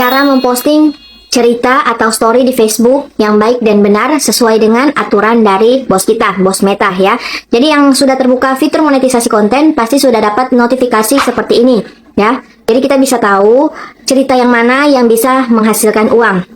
cara memposting cerita atau story di Facebook yang baik dan benar sesuai dengan aturan dari bos kita, bos Meta ya. Jadi yang sudah terbuka fitur monetisasi konten pasti sudah dapat notifikasi seperti ini ya. Jadi kita bisa tahu cerita yang mana yang bisa menghasilkan uang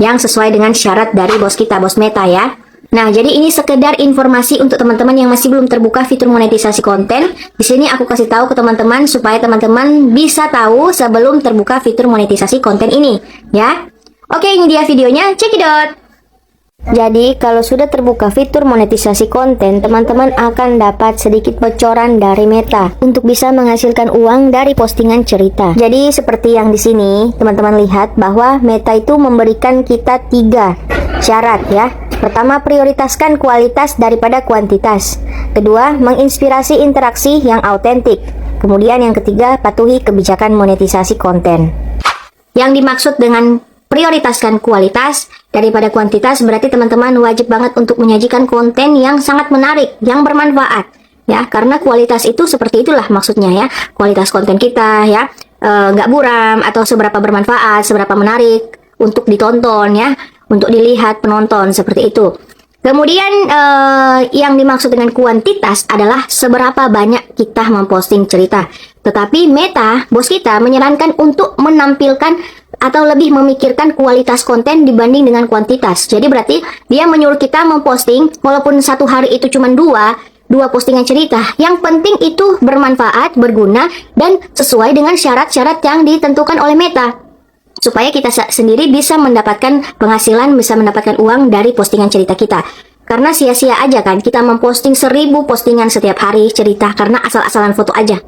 yang sesuai dengan syarat dari bos kita, bos Meta ya. Nah, jadi ini sekedar informasi untuk teman-teman yang masih belum terbuka fitur monetisasi konten. Di sini aku kasih tahu ke teman-teman supaya teman-teman bisa tahu sebelum terbuka fitur monetisasi konten ini ya. Oke, ini dia videonya, check it out. Jadi, kalau sudah terbuka fitur monetisasi konten, teman-teman akan dapat sedikit bocoran dari Meta untuk bisa menghasilkan uang dari postingan cerita. Jadi, seperti yang di sini, teman-teman lihat bahwa Meta itu memberikan kita 3 syarat ya. Pertama, prioritaskan kualitas daripada kuantitas. Kedua, menginspirasi interaksi yang autentik. Kemudian yang ketiga, patuhi kebijakan monetisasi konten. Yang dimaksud dengan prioritaskan kualitas daripada kuantitas berarti teman-teman wajib banget untuk menyajikan konten yang sangat menarik, yang bermanfaat ya, karena kualitas itu seperti itulah maksudnya ya, kualitas konten kita ya, nggak buram atau seberapa bermanfaat, seberapa menarik untuk ditonton ya, untuk dilihat penonton seperti itu. Kemudian yang dimaksud dengan kuantitas adalah seberapa banyak kita memposting cerita. Tetapi Meta, bos kita menyarankan untuk menampilkan atau lebih memikirkan kualitas konten dibanding dengan kuantitas. Jadi berarti dia menyuruh kita memposting walaupun satu hari itu cuma dua postingan cerita. Yang penting itu bermanfaat, berguna, dan sesuai dengan syarat-syarat yang ditentukan oleh Meta. Supaya kita sendiri bisa mendapatkan penghasilan, bisa mendapatkan uang dari postingan cerita kita. Karena sia-sia aja kan kita memposting 1000 postingan setiap hari cerita karena asal-asalan foto aja.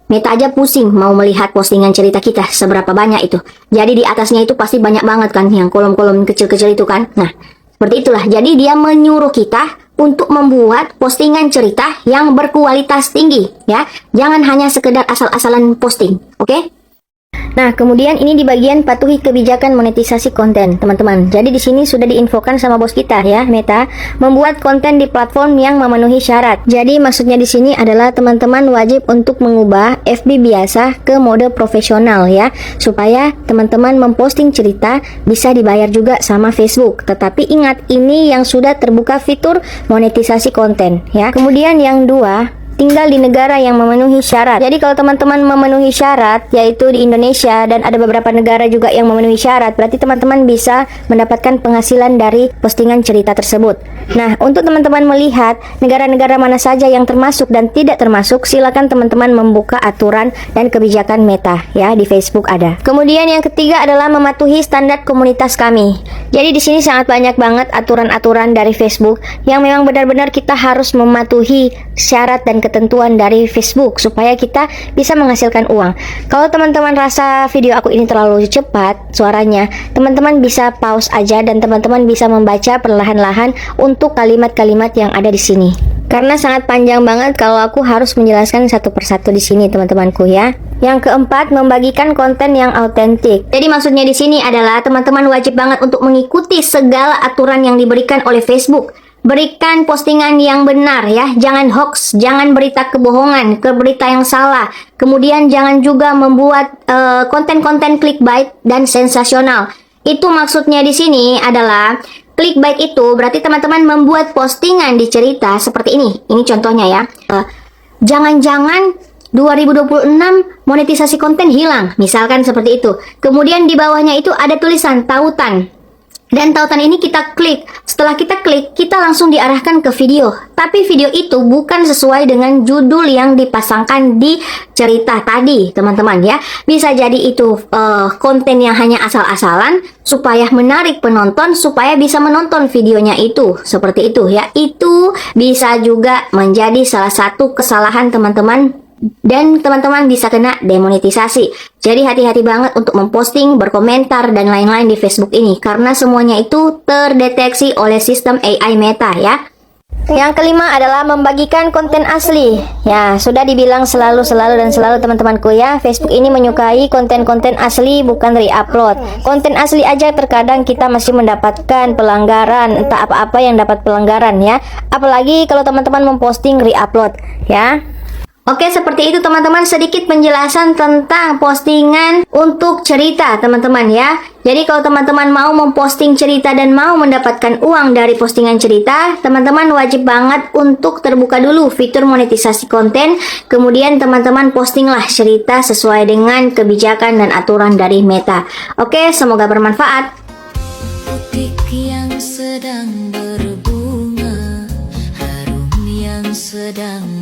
Meta aja pusing mau melihat postingan cerita kita seberapa banyak itu. Jadi di atasnya itu pasti banyak banget kan yang kolom-kolom kecil-kecil itu kan. Nah, seperti itulah. Jadi dia menyuruh kita untuk membuat postingan cerita yang berkualitas tinggi ya. Jangan hanya sekedar asal-asalan posting, oke? Nah, kemudian ini di bagian patuhi kebijakan monetisasi konten, teman-teman. Jadi di sini sudah diinfokan sama bos kita ya, Meta, membuat konten di platform yang memenuhi syarat. Jadi maksudnya di sini adalah teman-teman wajib untuk mengubah FB biasa ke mode profesional ya, supaya teman-teman memposting cerita bisa dibayar juga sama Facebook. Tetapi ingat, ini yang sudah terbuka fitur monetisasi konten ya. Kemudian yang 2, tinggal di negara yang memenuhi syarat. Jadi kalau teman-teman memenuhi syarat, yaitu di Indonesia dan ada beberapa negara juga yang memenuhi syarat, berarti teman-teman bisa mendapatkan penghasilan dari postingan cerita tersebut. Nah, untuk teman-teman melihat negara-negara mana saja yang termasuk dan tidak termasuk, silakan teman-teman membuka aturan dan kebijakan Meta ya, di Facebook ada. Kemudian yang ketiga adalah mematuhi standar komunitas kami. Jadi di sini sangat banyak banget aturan-aturan dari Facebook yang memang benar-benar kita harus mematuhi syarat dan ketentuan dari Facebook supaya kita bisa menghasilkan uang. Kalau teman-teman rasa video aku ini terlalu cepat suaranya, teman-teman bisa pause aja dan teman-teman bisa membaca perlahan-lahan untuk kalimat-kalimat yang ada di sini. Karena sangat panjang banget kalau aku harus menjelaskan satu persatu di sini, teman-temanku ya. Yang keempat, membagikan konten yang autentik. Jadi maksudnya di sini adalah teman-teman wajib banget untuk mengikuti segala aturan yang diberikan oleh Facebook. Berikan postingan yang benar ya, jangan hoax, jangan berita kebohongan, berita yang salah. Kemudian jangan juga membuat konten-konten clickbait dan sensasional. Itu maksudnya di sini adalah clickbait itu berarti teman-teman membuat postingan di cerita seperti ini. Ini contohnya ya. Jangan-jangan 2026 monetisasi konten hilang, misalkan seperti itu. Kemudian di bawahnya itu ada tulisan tautan. Dan tautan ini kita klik. Setelah kita klik, kita langsung diarahkan ke video. Tapi video itu bukan sesuai dengan judul yang dipasangkan di cerita tadi, teman-teman ya. Bisa jadi itu konten yang hanya asal-asalan supaya menarik penonton, supaya bisa menonton videonya itu. Seperti itu ya. Itu bisa juga menjadi salah satu kesalahan teman-teman. Dan teman-teman bisa kena demonetisasi. Jadi hati-hati banget untuk memposting, berkomentar, dan lain-lain di Facebook ini. Karena semuanya itu terdeteksi oleh sistem AI Meta ya. Yang kelima adalah membagikan konten asli. Ya, sudah dibilang selalu teman-temanku ya, Facebook ini menyukai konten-konten asli, bukan re-upload. Konten asli aja terkadang kita masih mendapatkan pelanggaran, entah apa-apa yang dapat pelanggaran ya. Apalagi kalau teman-teman memposting re-upload ya. Oke, seperti itu teman-teman, sedikit penjelasan tentang postingan untuk cerita teman-teman ya. Jadi kalau teman-teman mau memposting cerita dan mau mendapatkan uang dari postingan cerita, teman-teman wajib banget untuk terbuka dulu fitur monetisasi konten. Kemudian teman-teman postinglah cerita sesuai dengan kebijakan dan aturan dari Meta. Oke, semoga bermanfaat. Butik yang sedang berbunga, harum yang sedang